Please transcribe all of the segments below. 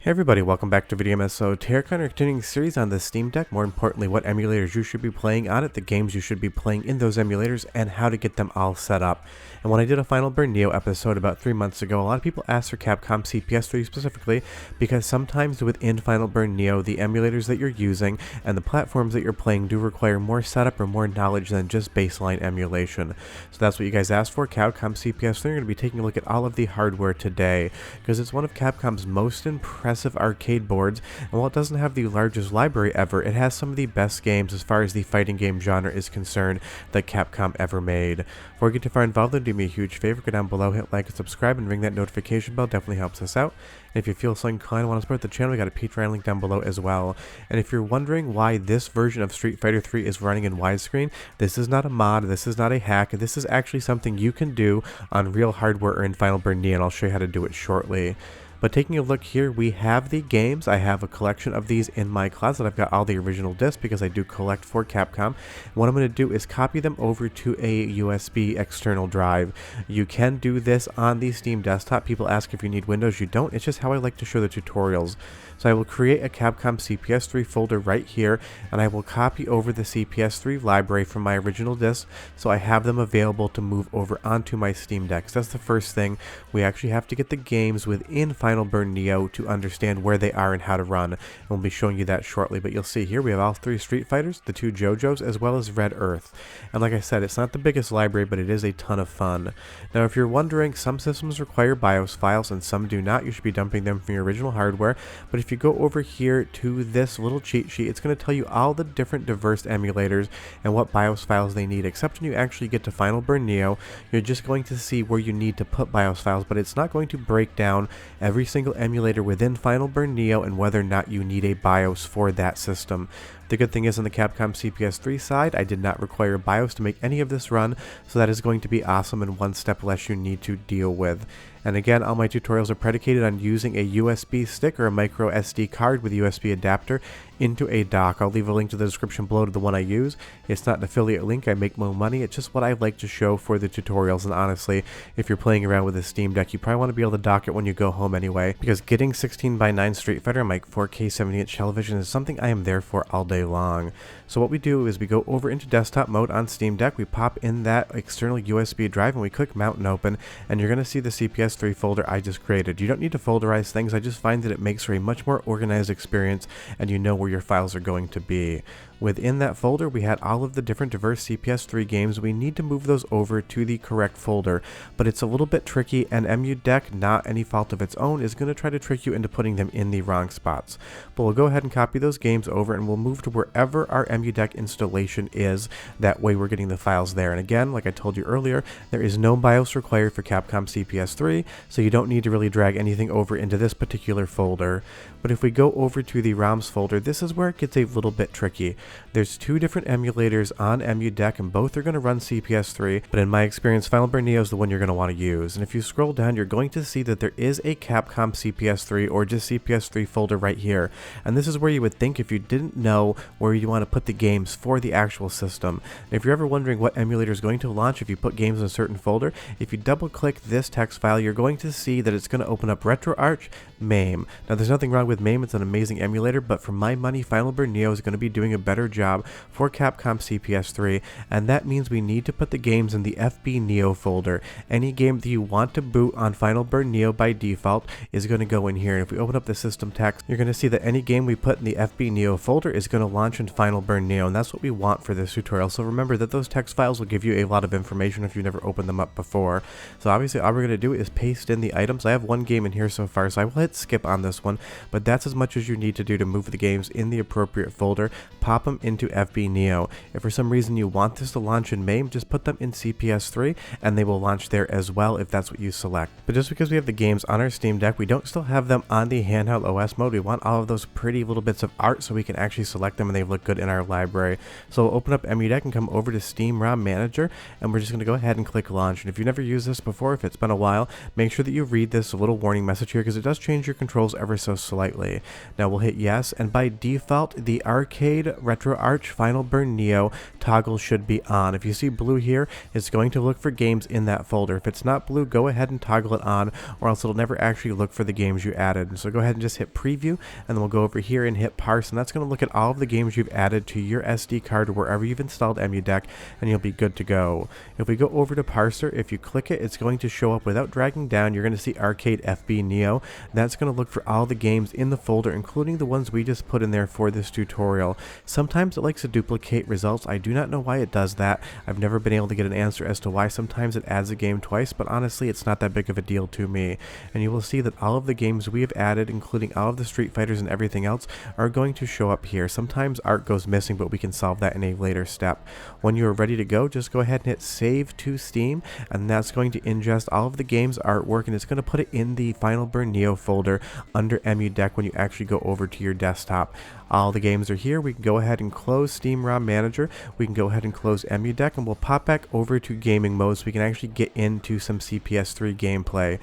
Hey everybody, welcome back to Video Game Esoterica, our continuing series on the Steam Deck. More importantly, what emulators you should be playing on it, the games you should be playing in those emulators, and how to get them all set up. And when I did a Final Burn Neo episode about 3 months ago, a lot of people asked for Capcom CPS III specifically, because sometimes within Final Burn Neo, the emulators that you're using and the platforms that you're playing do require more setup or more knowledge than just baseline emulation. So that's what you guys asked for, Capcom CPS III. We're going to be taking a look at all of the hardware today, because it's one of Capcom's most impressive arcade boards, and while it doesn't have the largest library ever, it has some of the best games as far as the fighting game genre is concerned that Capcom ever made. Before we get too far involved, then do me a huge favor, go down below, hit like and subscribe, and ring that notification bell. Definitely helps us out. And if you feel so inclined and want to support the channel, we got a Patreon link down below as well. And if you're wondering why this version of Street Fighter III is running in widescreen, this is not a mod, this is not a hack, this is actually something you can do on real hardware or in Final Burn Neo, and I'll show you how to do it shortly. But taking a look here, we have the games. I have a collection of these in my closet. I've got all the original discs because I do collect for Capcom. What I'm going to do is copy them over to a USB external drive. You can do this on the Steam desktop. People ask if you need Windows. You don't. It's just how I like to show the tutorials. So I will create a Capcom CPS III folder right here, and I will copy over the CPS III library from my original disc, so I have them available to move over onto my Steam Deck. So that's the first thing. We actually have to get the games within Final Burn Neo to understand where they are and how to run. And we'll be showing you that shortly, but you'll see here we have all 3 Street Fighters, the 2 Jojos, as well as Red Earth. And like I said, it's not the biggest library, but it is a ton of fun. Now if you're wondering, some systems require BIOS files and some do not. You should be dumping them from your original hardware, but if you go over here to this little cheat sheet, it's going to tell you all the different diverse emulators and what BIOS files they need. Except when you actually get to Final Burn Neo, you're just going to see where you need to put BIOS files, but it's not going to break down every single emulator within Final Burn Neo and whether or not you need a BIOS for that system. The good thing is on the Capcom CPS III side, I did not require BIOS to make any of this run, so that is going to be awesome and one step less you need to deal with. And again, all my tutorials are predicated on using a USB stick or a micro SD card with USB adapter into a dock. I'll leave a link to the description below to the one I use. It's not an affiliate link, I make more money, it's just what I like to show for the tutorials. And honestly, if you're playing around with a Steam Deck, you probably want to be able to dock it when you go home anyway, because getting 16:9 Street Fighter on my 4K 70-inch television is something I am there for all day long. So what we do is we go over into desktop mode on Steam Deck, we pop in that external USB drive, and we click mount and open, and you're going to see the CPS III folder I just created. You don't need to folderize things, I just find that it makes for a much more organized experience and you know where your files are going to be. Within that folder, we had all of the different diverse CPS III games. We need to move those over to the correct folder, but it's a little bit tricky, and EmuDeck, not any fault of its own, is going to try to trick you into putting them in the wrong spots. But we'll go ahead and copy those games over, and we'll move to wherever our EmuDeck installation is. That way we're getting the files there. And again, like I told you earlier, there is no BIOS required for Capcom CPS III, so you don't need to really drag anything over into this particular folder. But if we go over to the ROMs folder, this is where it gets a little bit tricky. There's 2 different emulators on EmuDeck, and both are going to run CPS III, but in my experience, Final Burn Neo is the one you're going to want to use. And if you scroll down, you're going to see that there is a Capcom CPS III or just CPS III folder right here. And this is where you would think if you didn't know where you want to put the games for the actual system. And if you're ever wondering what emulator is going to launch if you put games in a certain folder, if you double click this text file, you're going to see that it's going to open up RetroArch, MAME. Now there's nothing wrong with MAME, it's an amazing emulator, but for my money, Final Burn Neo is going to be doing a better job for Capcom CPS III, and that means we need to put the games in the FB Neo folder. Any game that you want to boot on Final Burn Neo by default is going to go in here. And if we open up the system text, you're going to see that any game we put in the FB Neo folder is going to launch in Final Burn Neo, and that's what we want for this tutorial. So remember that those text files will give you a lot of information if you've never opened them up before. So obviously all we're going to do is paste in the items. I have one game in here so far, so I will hit skip on this one, but that's as much as you need to do to move the games in the appropriate folder. Pop them into FB Neo. If for some reason you want this to launch in MAME, just put them in CPS III and they will launch there as well if that's what you select. But just because we have the games on our Steam Deck, we don't still have them on the handheld OS mode. We want all of those pretty little bits of art so we can actually select them and they look good in our library. So we'll open up EmuDeck and come over to Steam ROM Manager, and we're just going to go ahead and click launch. And if you've never used this before, if it's been a while, make sure that you read this little warning message here because it does change your controls ever so slightly. Now we'll hit yes, and by default the Arcade RetroArch Final Burn Neo toggle should be on. If you see blue here, it's going to look for games in that folder. If it's not blue, go ahead and toggle it on, or else it'll never actually look for the games you added. So go ahead and just hit preview, and then we'll go over here and hit parse, and that's going to look at all of the games you've added to your SD card or wherever you've installed EmuDeck, and you'll be good to go. If we go over to parser, if you click it, it's going to show up without dragging down. You're going to see Arcade FB Neo. That's going to look for all the games in the folder, including the ones we just put in there for this tutorial. Sometimes it likes to duplicate results. I do not know why it does that. I've never been able to get an answer as to why sometimes it adds a game twice, but honestly it's not that big of a deal to me. And you will see that all of the games we have added, including all of the Street Fighters and everything else, are going to show up here. Sometimes art goes missing, but we can solve that in a later step. When you are ready to go, just go ahead and hit save to Steam, and that's going to ingest all of the game's artwork, and it's going to put it in the Final Burn Neo folder under EmuDeck when you actually go over to your desktop. All the games are here. We can go ahead and close Steam ROM Manager. We can go ahead and close EmuDeck, and we'll pop back over to gaming mode so we can actually get into some CPS3 gameplay.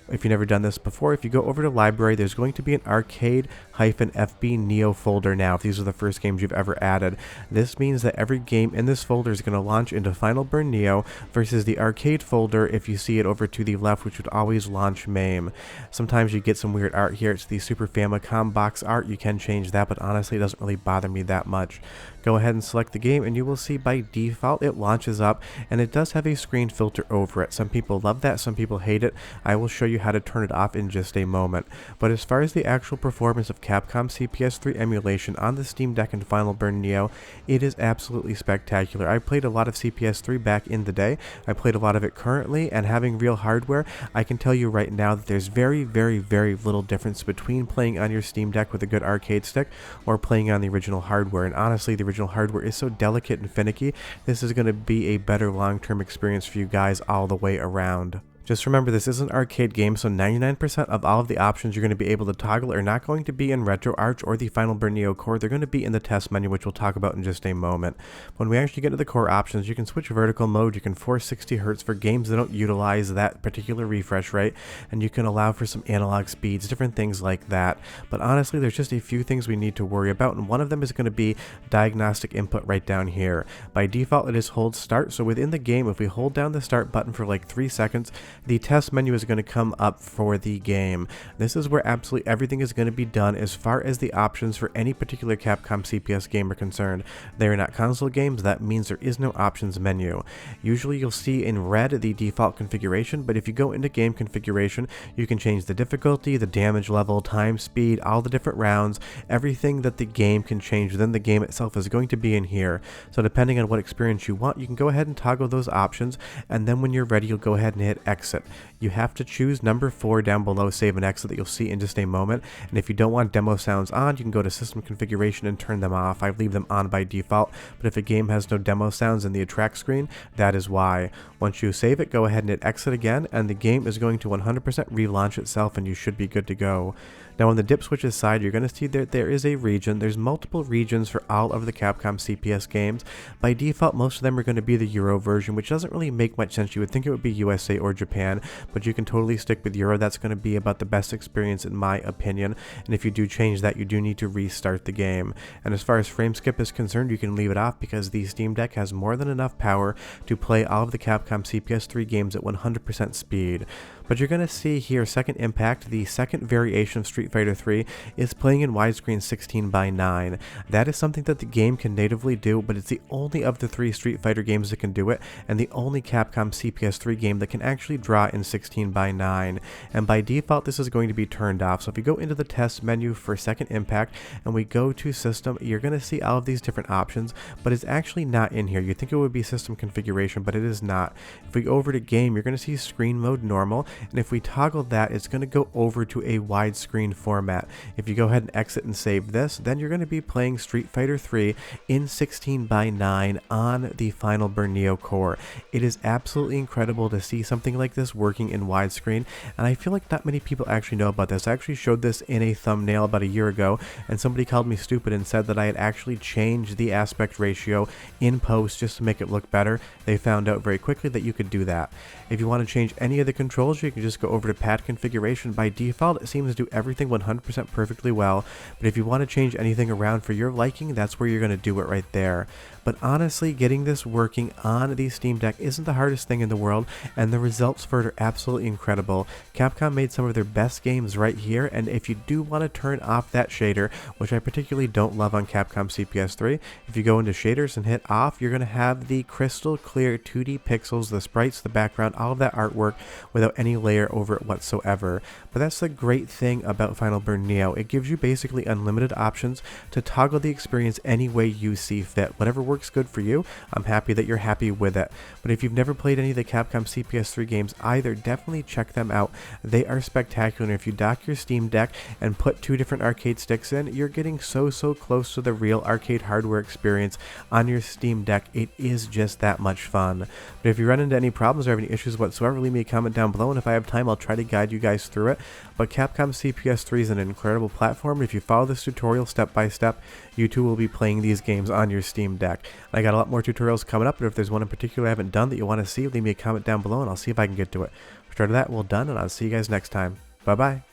If you've never done this before, if you go over to library, there's going to be an Arcade-FB Neo folder now if these are the first games you've ever added. This means that every game in this folder is going to launch into Final Burn Neo versus the arcade folder if you see it over to the left, which would always launch MAME. Sometimes you get some weird art here. It's the Super Famicom box art. You can change that, but honestly it doesn't really bother me that much. Go ahead and select the game, and you will see by default it launches up, and it does have a screen filter over it. Some people love that, some people hate it. I will show you how to turn it off in just a moment. But as far as the actual performance of Capcom CPS III emulation on the Steam Deck and Final Burn Neo, it is absolutely spectacular. I played a lot of CPS III back in the day. I played a lot of it currently, and having real hardware, I can tell you right now that there's very, very, very little difference between playing on your Steam Deck with a good arcade stick or playing on the original hardware. And honestly, the original hardware is so delicate and finicky, this is going to be a better long-term experience for you guys all the way around. Just remember, this is an arcade game, so 99% of all of the options you're going to be able to toggle are not going to be in RetroArch or the Final Burn Neo core. They're going to be in the test menu, which we'll talk about in just a moment. When we actually get to the core options, you can switch vertical mode, you can force 60 Hz for games that don't utilize that particular refresh rate, and you can allow for some analog speeds, different things like that. But honestly, there's just a few things we need to worry about, and one of them is going to be diagnostic input right down here. By default, it is hold start, so within the game, if we hold down the start button for like 3 seconds, the test menu is going to come up for the game. This is where absolutely everything is going to be done as far as the options for any particular Capcom CPS game are concerned. They are not console games. That means there is no options menu. Usually you'll see in red the default configuration, but if you go into game configuration, you can change the difficulty, the damage level, time, speed, all the different rounds. Everything that the game can change within the game itself is going to be in here. So depending on what experience you want, you can go ahead and toggle those options, and then when you're ready, you'll go ahead and hit exit. You have to choose number 4 down below, save and exit, that you'll see in just a moment. And if you don't want demo sounds on, you can go to system configuration and turn them off. I leave them on by default, but if a game has no demo sounds in the attract screen, that is why. Once you save it, go ahead and hit exit again, and the game is going to 100% relaunch itself, and you should be good to go. Now on the dip switches side, you're going to see that there is a region. There's multiple regions for all of the Capcom CPS games. By default, most of them are going to be the Euro version, which doesn't really make much sense. You would think it would be USA or Japan, but you can totally stick with Euro. That's going to be about the best experience in my opinion, and if you do change that, you do need to restart the game. And as far as frame skip is concerned, you can leave it off because the Steam Deck has more than enough power to play all of the Capcom CPS III games at 100% speed. But you're going to see here Second Impact, the second variation of Street Fighter III, is playing in widescreen 16:9. That is something that the game can natively do, but it's the only of the 3 Street Fighter games that can do it, and the only Capcom CPS III game that can actually draw in 16:9. And by default, this is going to be turned off. So if you go into the test menu for Second Impact, and we go to System, you're going to see all of these different options, but it's actually not in here. You think it would be System Configuration, but it is not. If we go over to Game, you're going to see Screen Mode Normal, and if we toggle that, it's going to go over to a widescreen format. If you go ahead and exit and save this, then you're going to be playing Street Fighter III in 16:9 on the Final Burn Neo core. It is absolutely incredible to see something like this working in widescreen, and I feel like not many people actually know about this. I actually showed this in a thumbnail about a year ago, and somebody called me stupid and said that I had actually changed the aspect ratio in post just to make it look better. They found out very quickly that you could do that. If you want to change any of the controls, you can just go over to pad configuration. By default, it seems to do everything 100% perfectly well, but if you want to change anything around for your liking, that's where you're going to do it right there. But honestly, getting this working on the Steam Deck isn't the hardest thing in the world, and the results for it are absolutely incredible. Capcom made some of their best games right here, and if you do want to turn off that shader, which I particularly don't love on Capcom CPS III, if you go into shaders and hit off, you're going to have the crystal clear 2D pixels, the sprites, the background, all of that artwork without any layer over it whatsoever. But that's the great thing about Final Burn Neo. It gives you basically unlimited options to toggle the experience any way you see fit. Whatever works good for you, I'm happy that you're happy with it. But if you've never played any of the Capcom CPS III games either, definitely check them out. They are spectacular. If you dock your Steam Deck and put 2 different arcade sticks in, you're getting so close to the real arcade hardware experience on your Steam Deck. It is just that much fun. But if you run into any problems or have any issues whatsoever, leave me a comment down below, and if I have time, I'll try to guide you guys through it. But Capcom CPS III is an incredible platform. If you follow this tutorial step by step, you too will be playing these games on your Steam Deck. I got a lot more tutorials coming up, but if there's one in particular I haven't done that you want to see, leave me a comment down below and I'll see if I can get to it. After that, we're done, and I'll see you guys next time. Bye bye.